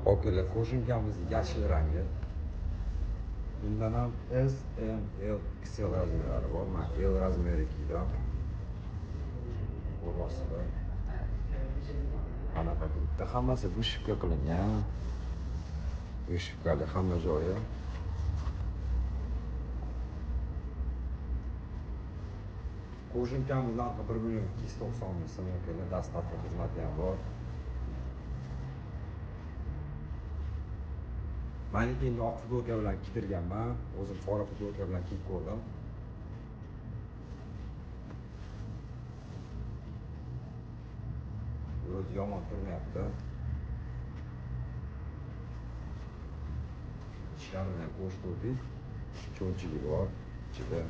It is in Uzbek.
Okula ko'shinkamiz yashil rangi. Bundan ham S, M, L, XL razmerlari bor. Men L razmeri kiydim. Bo'rasida. Ana bitta hammasi vышивка qilingan. Vышивкали hamma joyi. Qo'shimchamiz narxi 1.290 ming so'm keladi. Dastlabki xizmati ham bor. Maniki endi oq futbolka bilan kiydirganman. O'zim qora futbolka bilan kiyib ko'rdim. O'zi yomon turmayapti. Ichlarini ham ko'rsatdik. Cho'nchigi bor ichida.